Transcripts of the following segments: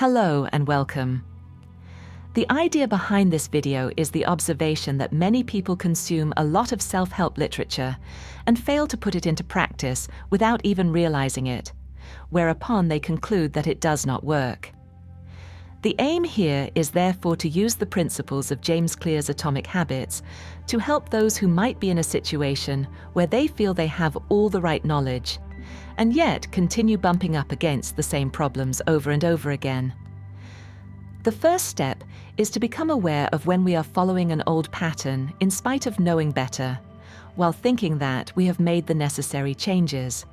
Hello and welcome. The idea behind this video is the observation that many people consume a lot of self-help literature and fail to put it into practice without even realizing it, whereupon they conclude that it does not work. The aim here is therefore to use the principles of James Clear's Atomic Habits to help those who might be in a situation where they feel they have all the right knowledge, and yet continue bumping up against the same problems over and over again. The first step is to become aware of when we are following an old pattern in spite of knowing better, while thinking that we have made the necessary changes.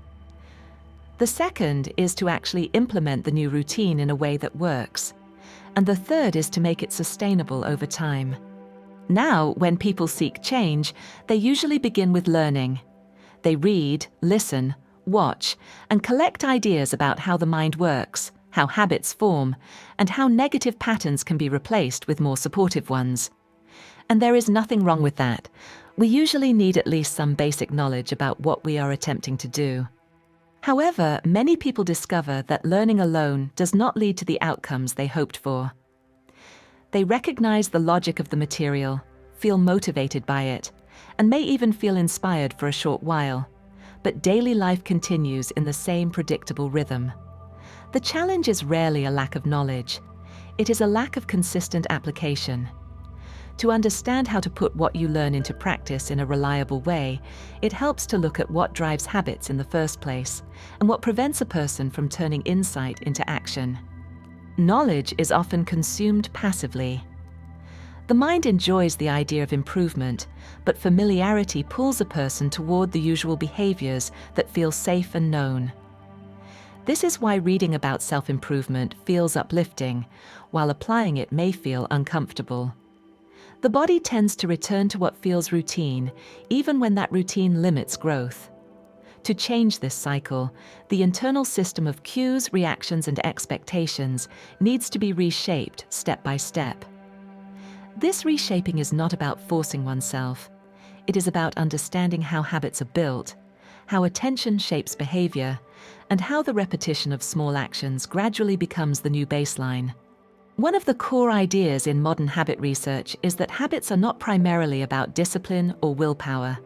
The second is to actually implement the new routine in a way that works. And the third is to make it sustainable over time. Now, when people seek change, they usually begin with learning. They read, listen, watch, and collect ideas about how the mind works, how habits form, and how negative patterns can be replaced with more supportive ones. And there is nothing wrong with that. We usually need at least some basic knowledge about what we are attempting to do. However, many people discover that learning alone does not lead to the outcomes they hoped for. They recognize the logic of the material, feel motivated by it, and may even feel inspired for a short while. But daily life continues in the same predictable rhythm. The challenge is rarely a lack of knowledge. It is a lack of consistent application. To understand how to put what you learn into practice in a reliable way, it helps to look at what drives habits in the first place and what prevents a person from turning insight into action. Knowledge is often consumed passively. The mind enjoys the idea of improvement, but familiarity pulls a person toward the usual behaviors that feel safe and known. This is why reading about self-improvement feels uplifting, while applying it may feel uncomfortable. The body tends to return to what feels routine, even when that routine limits growth. To change this cycle, the internal system of cues, reactions, and expectations needs to be reshaped step by step. This reshaping is not about forcing oneself. It is about understanding how habits are built, how attention shapes behavior, and how the repetition of small actions gradually becomes the new baseline. One of the core ideas in modern habit research is that habits are not primarily about discipline or willpower.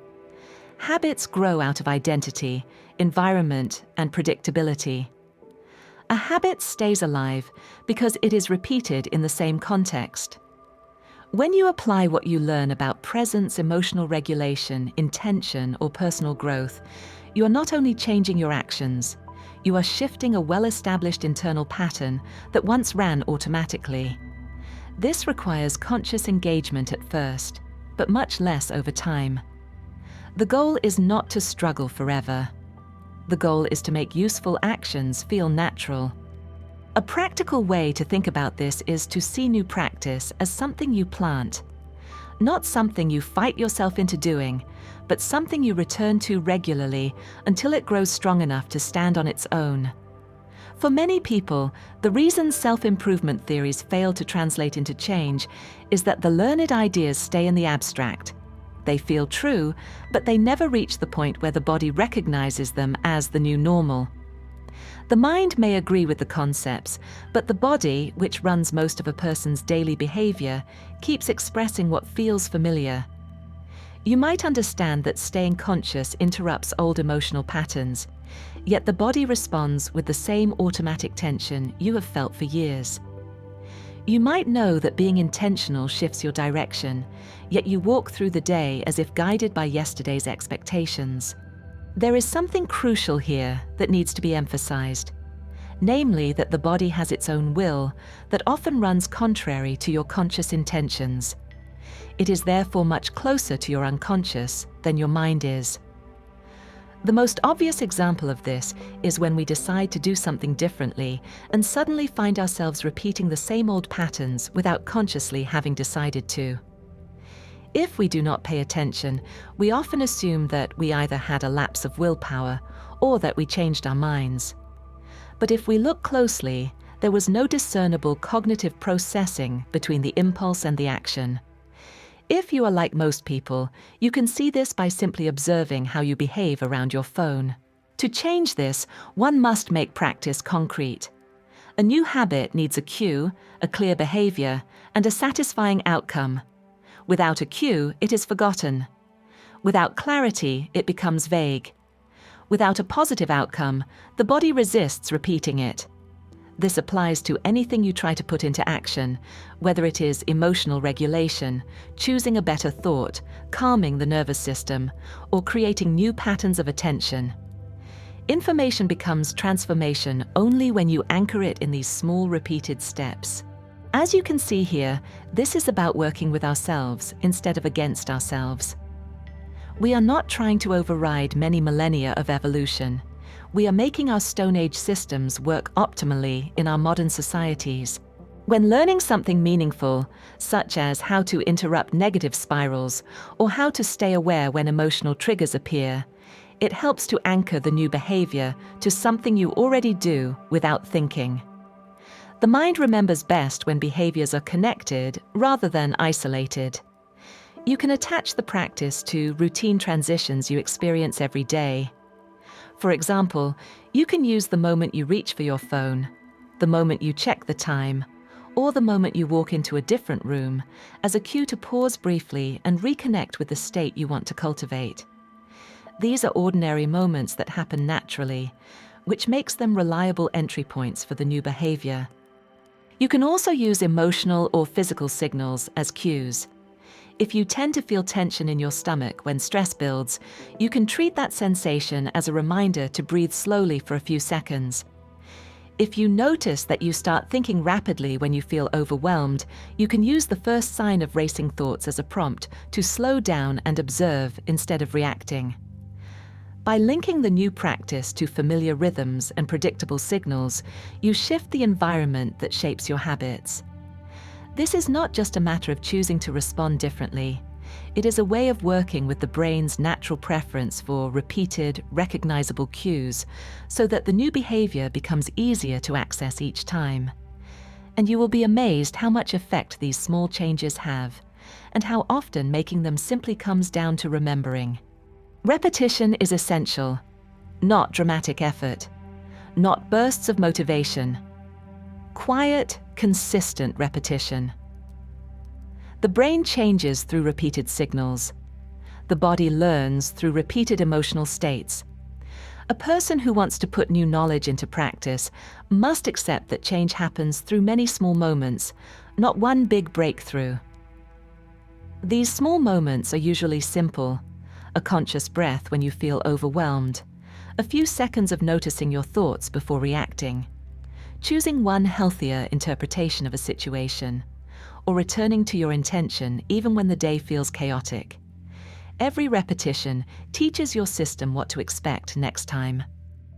Habits grow out of identity, environment, and predictability. A habit stays alive because it is repeated in the same context. When you apply what you learn about presence, emotional regulation, intention, or personal growth, you are not only changing your actions, you are shifting a well-established internal pattern that once ran automatically. This requires conscious engagement at first, but much less over time. The goal is not to struggle forever. The goal is to make useful actions feel natural. A practical way to think about this is to see new practice as something you plant, not something you fight yourself into doing, but something you return to regularly until it grows strong enough to stand on its own. For many people, the reason self-improvement theories fail to translate into change is that the learned ideas stay in the abstract. They feel true, but they never reach the point where the body recognizes them as the new normal. The mind may agree with the concepts, but the body, which runs most of a person's daily behavior, keeps expressing what feels familiar. You might understand that staying conscious interrupts old emotional patterns, yet the body responds with the same automatic tension you have felt for years. You might know that being intentional shifts your direction, yet you walk through the day as if guided by yesterday's expectations. There is something crucial here that needs to be emphasized, namely that the body has its own will that often runs contrary to your conscious intentions. It is therefore much closer to your unconscious than your mind is. The most obvious example of this is when we decide to do something differently and suddenly find ourselves repeating the same old patterns without consciously having decided to. If we do not pay attention, we often assume that we either had a lapse of willpower or that we changed our minds. But if we look closely, there was no discernible cognitive processing between the impulse and the action. If you are like most people, you can see this by simply observing how you behave around your phone. To change this, one must make practice concrete. A new habit needs a cue, a clear behavior, and a satisfying outcome. Without a cue, it is forgotten. Without clarity, it becomes vague. Without a positive outcome, the body resists repeating it. This applies to anything you try to put into action, whether it is emotional regulation, choosing a better thought, calming the nervous system, or creating new patterns of attention. Information becomes transformation only when you anchor it in these small repeated steps. As you can see here, this is about working with ourselves instead of against ourselves. We are not trying to override many millennia of evolution. We are making our Stone Age systems work optimally in our modern societies. When learning something meaningful, such as how to interrupt negative spirals or how to stay aware when emotional triggers appear, it helps to anchor the new behavior to something you already do without thinking. The mind remembers best when behaviors are connected rather than isolated. You can attach the practice to routine transitions you experience every day. For example, you can use the moment you reach for your phone, the moment you check the time, or the moment you walk into a different room as a cue to pause briefly and reconnect with the state you want to cultivate. These are ordinary moments that happen naturally, which makes them reliable entry points for the new behavior. You can also use emotional or physical signals as cues. If you tend to feel tension in your stomach when stress builds, you can treat that sensation as a reminder to breathe slowly for a few seconds. If you notice that you start thinking rapidly when you feel overwhelmed, you can use the first sign of racing thoughts as a prompt to slow down and observe instead of reacting. By linking the new practice to familiar rhythms and predictable signals, you shift the environment that shapes your habits. This is not just a matter of choosing to respond differently. It is a way of working with the brain's natural preference for repeated, recognizable cues so that the new behavior becomes easier to access each time. And you will be amazed how much effect these small changes have, and how often making them simply comes down to remembering. Repetition is essential, not dramatic effort, not bursts of motivation. Quiet, consistent repetition. The brain changes through repeated signals. The body learns through repeated emotional states. A person who wants to put new knowledge into practice must accept that change happens through many small moments, not one big breakthrough. These small moments are usually simple: a conscious breath when you feel overwhelmed, a few seconds of noticing your thoughts before reacting, choosing one healthier interpretation of a situation, or returning to your intention even when the day feels chaotic. Every repetition teaches your system what to expect next time.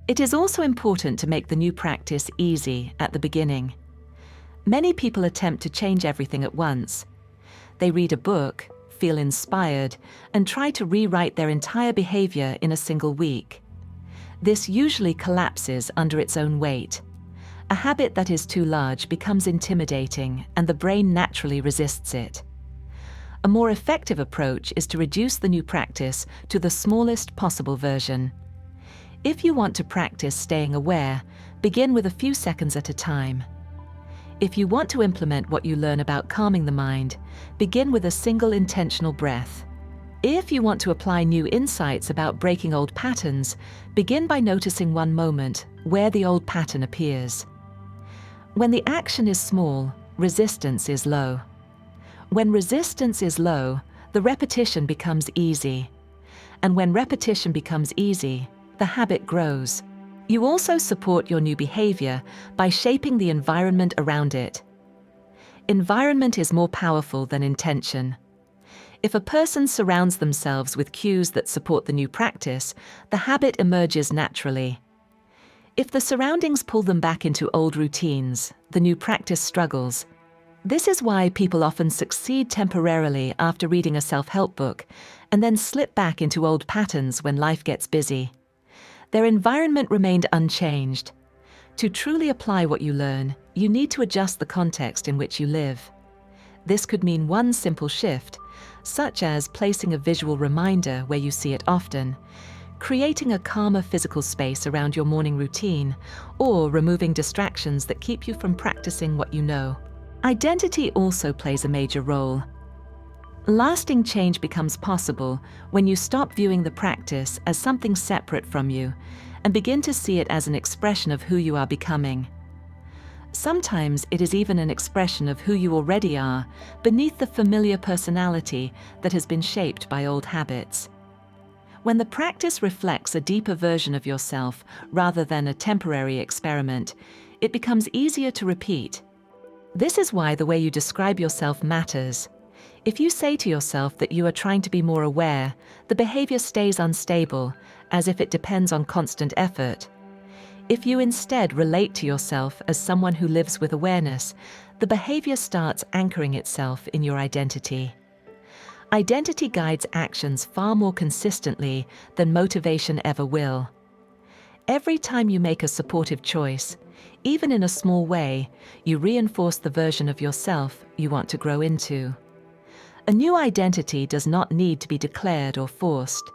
It is also important to make the new practice easy at the beginning. Many people attempt to change everything at once. They read a book, feel inspired, and try to rewrite their entire behavior in a single week. This usually collapses under its own weight. A habit that is too large becomes intimidating, and the brain naturally resists it. A more effective approach is to reduce the new practice to the smallest possible version. If you want to practice staying aware, begin with a few seconds at a time. If you want to implement what you learn about calming the mind, begin with a single intentional breath. If you want to apply new insights about breaking old patterns, begin by noticing one moment where the old pattern appears. When the action is small, resistance is low. When resistance is low, the repetition becomes easy. And when repetition becomes easy, the habit grows. You also support your new behavior by shaping the environment around it. Environment is more powerful than intention. If a person surrounds themselves with cues that support the new practice, the habit emerges naturally. If the surroundings pull them back into old routines, the new practice struggles. This is why people often succeed temporarily after reading a self-help book and then slip back into old patterns when life gets busy. Their environment remained unchanged. To truly apply what you learn, you need to adjust the context in which you live. This could mean one simple shift, such as placing a visual reminder where you see it often, creating a calmer physical space around your morning routine, or removing distractions that keep you from practicing what you know. Identity also plays a major role. Lasting change becomes possible when you stop viewing the practice as something separate from you and begin to see it as an expression of who you are becoming. Sometimes it is even an expression of who you already are, beneath the familiar personality that has been shaped by old habits. When the practice reflects a deeper version of yourself rather than a temporary experiment, it becomes easier to repeat. This is why the way you describe yourself matters. If you say to yourself that you are trying to be more aware, the behavior stays unstable, as if it depends on constant effort. If you instead relate to yourself as someone who lives with awareness, the behavior starts anchoring itself in your identity. Identity guides actions far more consistently than motivation ever will. Every time you make a supportive choice, even in a small way, you reinforce the version of yourself you want to grow into. A new identity does not need to be declared or forced.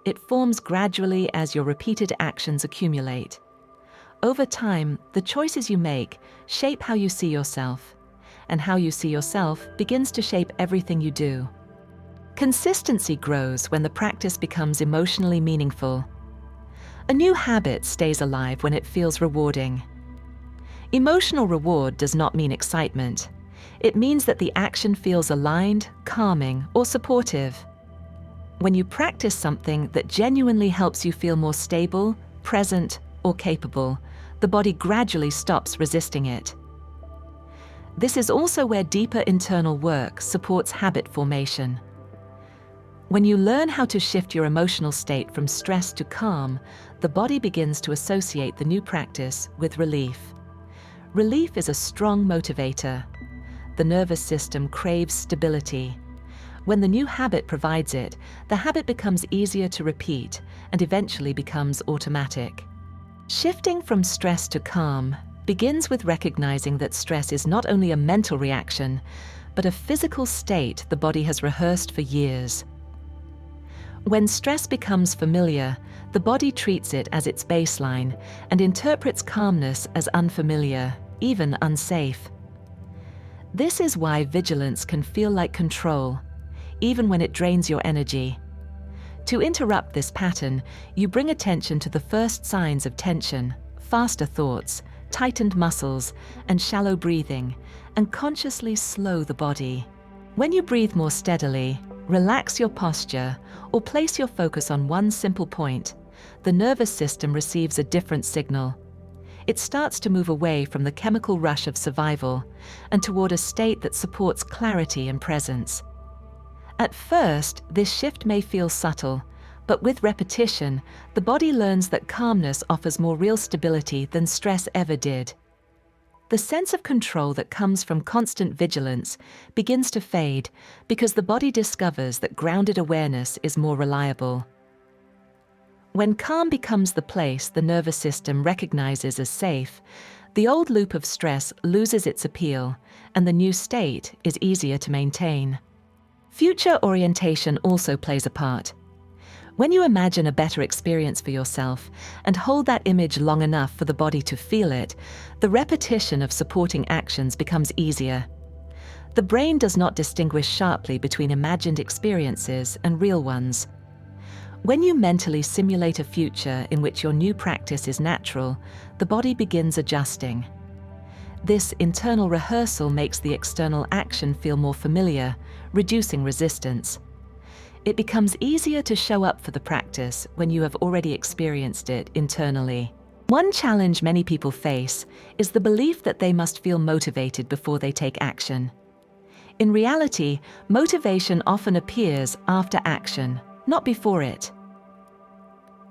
It forms gradually as your repeated actions accumulate. Over time, the choices you make shape how you see yourself, and how you see yourself begins to shape everything you do. Consistency grows when the practice becomes emotionally meaningful. A new habit stays alive when it feels rewarding. Emotional reward does not mean excitement. It means that the action feels aligned, calming, or supportive. When you practice something that genuinely helps you feel more stable, present, or capable, the body gradually stops resisting it. This is also where deeper internal work supports habit formation. When you learn how to shift your emotional state from stress to calm, the body begins to associate the new practice with relief. Relief is a strong motivator. The nervous system craves stability. When the new habit provides it, the habit becomes easier to repeat and eventually becomes automatic. Shifting from stress to calm begins with recognizing that stress is not only a mental reaction, but a physical state the body has rehearsed for years. When stress becomes familiar, the body treats it as its baseline and interprets calmness as unfamiliar, even unsafe. This is why vigilance can feel like control, even when it drains your energy. To interrupt this pattern, you bring attention to the first signs of tension, faster thoughts, tightened muscles, and shallow breathing, and consciously slow the body. When you breathe more steadily, relax your posture, or place your focus on one simple point, the nervous system receives a different signal. It starts to move away from the chemical rush of survival and toward a state that supports clarity and presence. At first, this shift may feel subtle, but with repetition, the body learns that calmness offers more real stability than stress ever did. The sense of control that comes from constant vigilance begins to fade because the body discovers that grounded awareness is more reliable. When calm becomes the place the nervous system recognizes as safe, the old loop of stress loses its appeal, and the new state is easier to maintain. Future orientation also plays a part. When you imagine a better experience for yourself and hold that image long enough for the body to feel it, the repetition of supporting actions becomes easier. The brain does not distinguish sharply between imagined experiences and real ones. When you mentally simulate a future in which your new practice is natural, the body begins adjusting. This internal rehearsal makes the external action feel more familiar, reducing resistance. It becomes easier to show up for the practice when you have already experienced it internally. One challenge many people face is the belief that they must feel motivated before they take action. In reality, motivation often appears after action, not before it.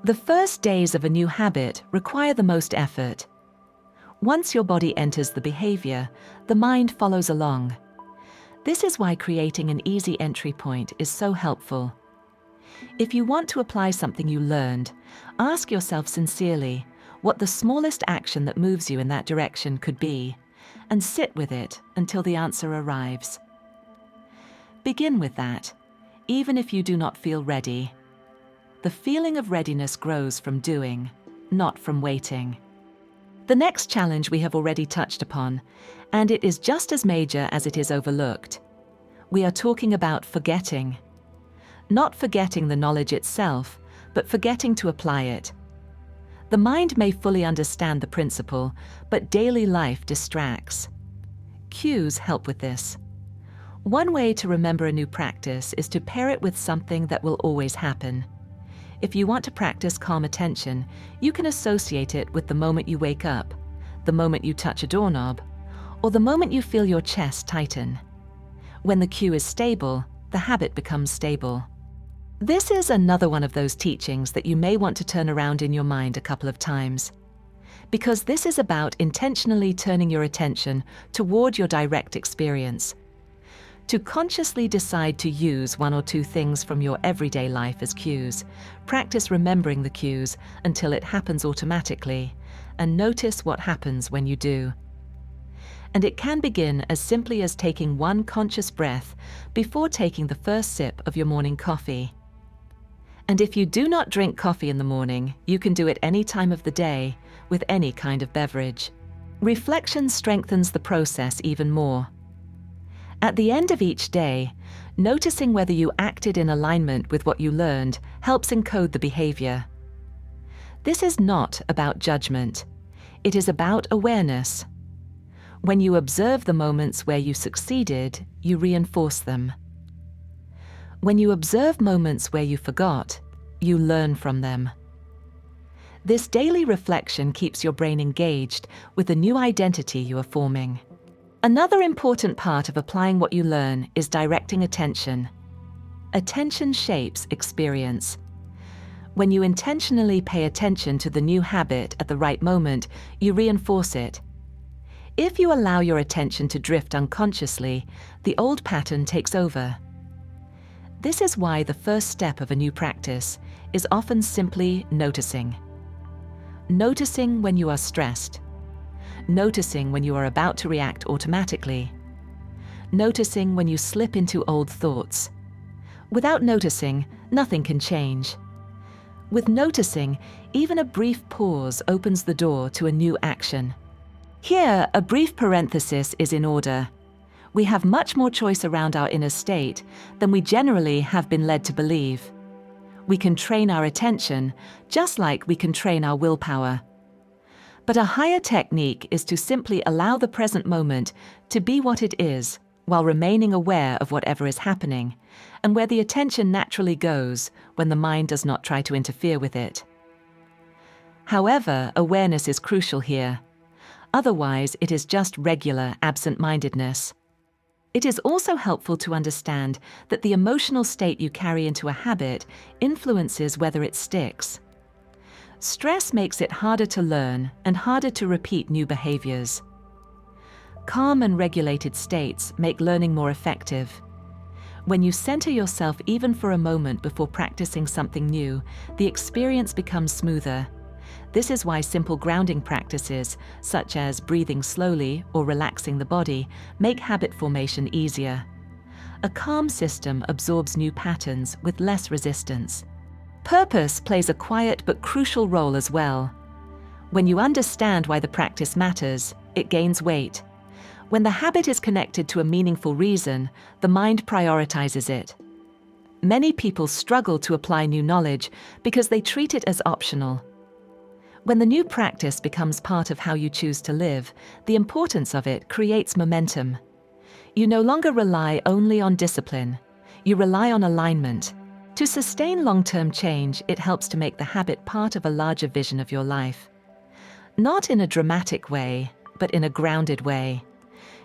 The first days of a new habit require the most effort. Once your body enters the behavior, the mind follows along. This is why creating an easy entry point is so helpful. If you want to apply something you learned, ask yourself sincerely what the smallest action that moves you in that direction could be, and sit with it until the answer arrives. Begin with that, even if you do not feel ready. the feeling of readiness grows from doing, not from waiting. The next challenge we have already touched upon, and it is just as major as it is overlooked. We are talking about forgetting. Not forgetting the knowledge itself, but forgetting to apply it. The mind may fully understand the principle, but daily life distracts. Cues help with this. One way to remember a new practice is to pair it with something that will always happen. If you want to practice calm attention, you can associate it with the moment you wake up, the moment you touch a doorknob, or the moment you feel your chest tighten. When the cue is stable, the habit becomes stable. This is another one of those teachings that you may want to turn around in your mind a couple of times, because this is about intentionally turning your attention toward your direct experience. To consciously decide to use one or two things from your everyday life as cues, practice remembering the cues until it happens automatically, and notice what happens when you do. And it can begin as simply as taking one conscious breath before taking the first sip of your morning coffee. And if you do not drink coffee in the morning, you can do it any time of the day, with any kind of beverage. Reflection strengthens the process even more. At the end of each day, noticing whether you acted in alignment with what you learned helps encode the behavior. This is not about judgment. It is about awareness. When you observe the moments where you succeeded, you reinforce them. When you observe moments where you forgot, you learn from them. This daily reflection keeps your brain engaged with the new identity you are forming. Another important part of applying what you learn is directing attention. Attention shapes experience. When you intentionally pay attention to the new habit at the right moment, you reinforce it. If you allow your attention to drift unconsciously, the old pattern takes over. This is why the first step of a new practice is often simply noticing. Noticing when you are stressed. Noticing when you are about to react automatically. Noticing when you slip into old thoughts. Without noticing, nothing can change. With noticing, even a brief pause opens the door to a new action. Here, a brief parenthesis is in order. We have much more choice around our inner state than we generally have been led to believe. We can train our attention, just like we can train our willpower. But a higher technique is to simply allow the present moment to be what it is, while remaining aware of whatever is happening, and where the attention naturally goes when the mind does not try to interfere with it. However, awareness is crucial here. Otherwise, it is just regular absent-mindedness. It is also helpful to understand that the emotional state you carry into a habit influences whether it sticks. Stress makes it harder to learn and harder to repeat new behaviors. Calm and regulated states make learning more effective. When you center yourself even for a moment before practicing something new, the experience becomes smoother. This is why simple grounding practices, such as breathing slowly or relaxing the body, make habit formation easier. A calm system absorbs new patterns with less resistance. Purpose plays a quiet but crucial role as well. When you understand why the practice matters, it gains weight. When the habit is connected to a meaningful reason, the mind prioritizes it. Many people struggle to apply new knowledge because they treat it as optional. When the new practice becomes part of how you choose to live, the importance of it creates momentum. You no longer rely only on discipline. You rely on alignment. To sustain long-term change, it helps to make the habit part of a larger vision of your life. Not in a dramatic way, but in a grounded way.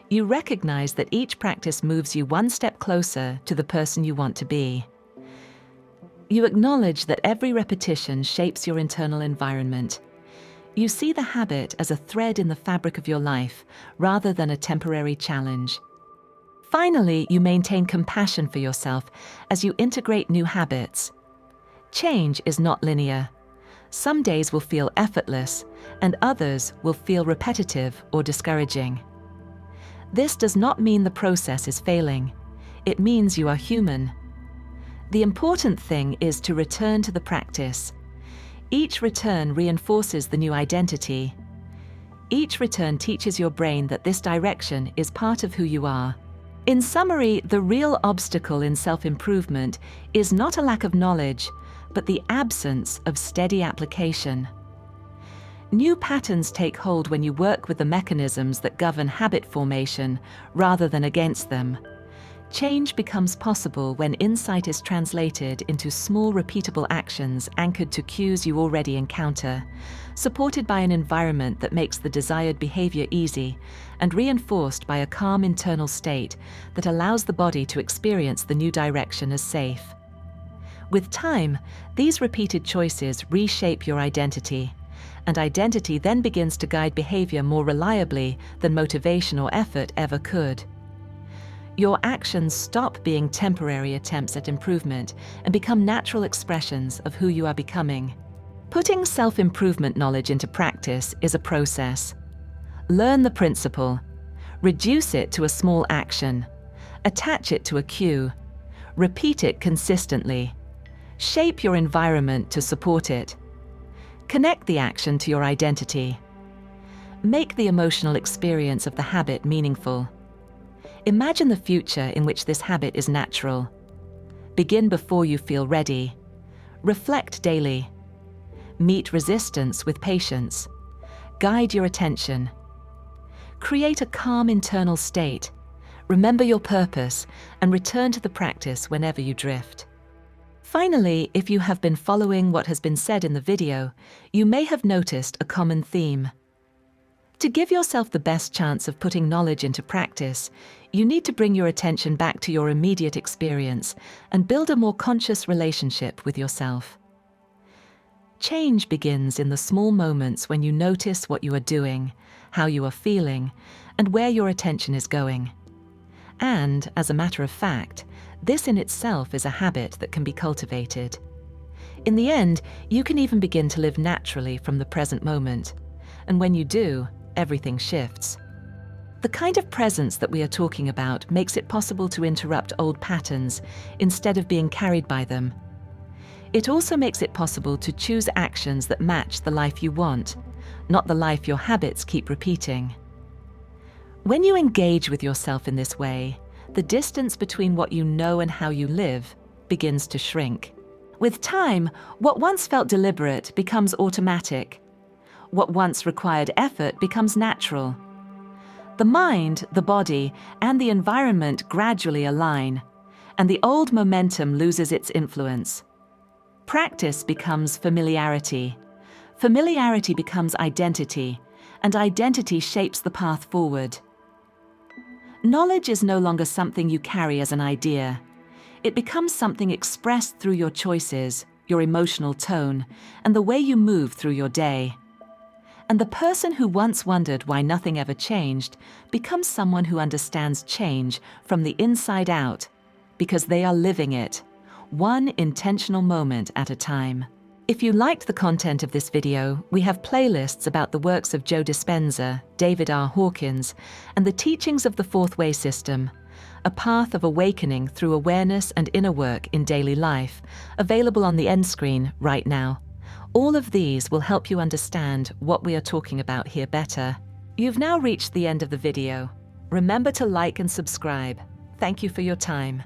You recognize that each practice moves you one step closer to the person you want to be. You acknowledge that every repetition shapes your internal environment. You see the habit as a thread in the fabric of your life, rather than a temporary challenge. Finally, you maintain compassion for yourself as you integrate new habits. Change is not linear. Some days will feel effortless, and others will feel repetitive or discouraging. This does not mean the process is failing. It means you are human. The important thing is to return to the practice. Each return reinforces the new identity. Each return teaches your brain that this direction is part of who you are. In summary, the real obstacle in self-improvement is not a lack of knowledge, but the absence of steady application. New patterns take hold when you work with the mechanisms that govern habit formation rather than against them. Change becomes possible when insight is translated into small, repeatable actions anchored to cues you already encounter, supported by an environment that makes the desired behavior easy, and reinforced by a calm internal state that allows the body to experience the new direction as safe. With time, these repeated choices reshape your identity, and identity then begins to guide behavior more reliably than motivation or effort ever could. Your actions stop being temporary attempts at improvement and become natural expressions of who you are becoming. Putting self-improvement knowledge into practice is a process. Learn the principle, reduce it to a small action, attach it to a cue, repeat it consistently, shape your environment to support it. Connect the action to your identity. Make the emotional experience of the habit meaningful. Imagine the future in which this habit is natural. Begin before you feel ready. Reflect daily. Meet resistance with patience. Guide your attention. Create a calm internal state. Remember your purpose and return to the practice whenever you drift. Finally, if you have been following what has been said in the video, you may have noticed a common theme. To give yourself the best chance of putting knowledge into practice, you need to bring your attention back to your immediate experience and build a more conscious relationship with yourself. Change begins in the small moments when you notice what you are doing, how you are feeling, and where your attention is going. And, as a matter of fact, this in itself is a habit that can be cultivated. In the end, you can even begin to live naturally from the present moment. And when you do, everything shifts. The kind of presence that we are talking about makes it possible to interrupt old patterns instead of being carried by them. It also makes it possible to choose actions that match the life you want, not the life your habits keep repeating. When you engage with yourself in this way, the distance between what you know and how you live begins to shrink. With time, what once felt deliberate becomes automatic. What once required effort becomes natural. The mind, the body, and the environment gradually align, and the old momentum loses its influence. Practice becomes familiarity. Familiarity becomes identity, and identity shapes the path forward. Knowledge is no longer something you carry as an idea. It becomes something expressed through your choices, your emotional tone, and the way you move through your day. And the person who once wondered why nothing ever changed becomes someone who understands change from the inside out, because they are living it, one intentional moment at a time. If you liked the content of this video, we have playlists about the works of Joe Dispenza, David R. Hawkins, and the teachings of the Fourth Way system, a path of awakening through awareness and inner work in daily life, available on the end screen right now. All of these will help you understand what we are talking about here better. You've now reached the end of the video. Remember to like and subscribe. Thank you for your time.